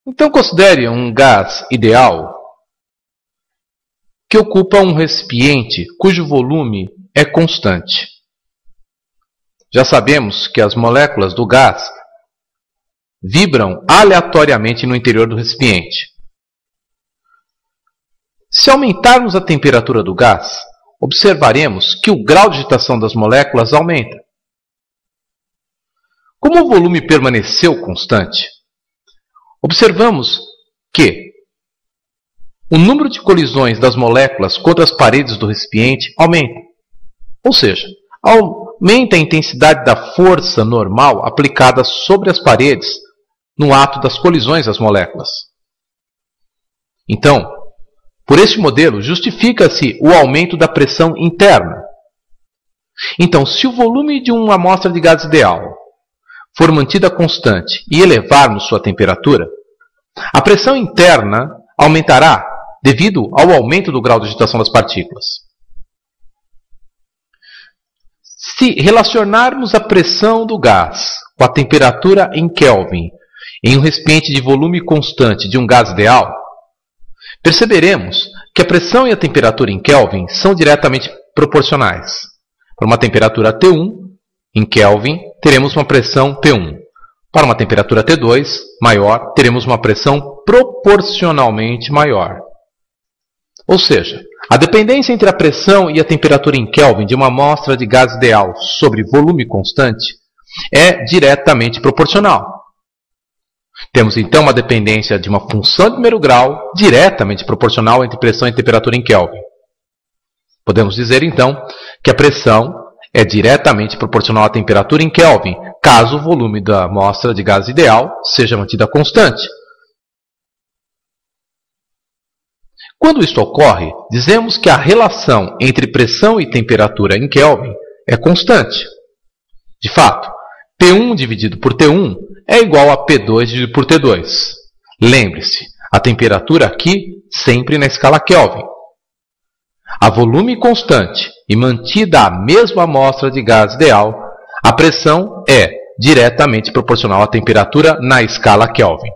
Então, considere um gás ideal que ocupa um recipiente cujo volume é constante. Já sabemos que as moléculas do gás vibram aleatoriamente no interior do recipiente. Se aumentarmos a temperatura do gás, observaremos que o grau de agitação das moléculas aumenta. Como o volume permaneceu constante, observamos que o número de colisões das moléculas contra as paredes do recipiente aumenta. Ou seja, aumenta a intensidade da força normal aplicada sobre as paredes no ato das colisões das moléculas. Então, por este modelo, justifica-se o aumento da pressão interna. Então, se o volume de uma amostra de gás ideal for mantida constante e elevarmos sua temperatura, a pressão interna aumentará devido ao aumento do grau de agitação das partículas. Se relacionarmos a pressão do gás com a temperatura em Kelvin em um recipiente de volume constante de um gás ideal, perceberemos que a pressão e a temperatura em Kelvin são diretamente proporcionais. Para uma temperatura T1, em Kelvin, teremos uma pressão P1. Para uma temperatura T2 maior, teremos uma pressão proporcionalmente maior. Ou seja, a dependência entre a pressão e a temperatura em Kelvin de uma amostra de gás ideal sobre volume constante é diretamente proporcional. Temos então uma dependência de uma função de primeiro grau diretamente proporcional entre pressão e temperatura em Kelvin. Podemos dizer então que a pressão é diretamente proporcional à temperatura em Kelvin, caso o volume da amostra de gás ideal seja mantida constante. Quando isto ocorre, dizemos que a relação entre pressão e temperatura em Kelvin é constante. De fato, P1 dividido por T1 é igual a P2 dividido por T2. Lembre-se, a temperatura aqui sempre na escala Kelvin. A volume constante e mantida a mesma amostra de gás ideal, a pressão é diretamente proporcional à temperatura na escala Kelvin.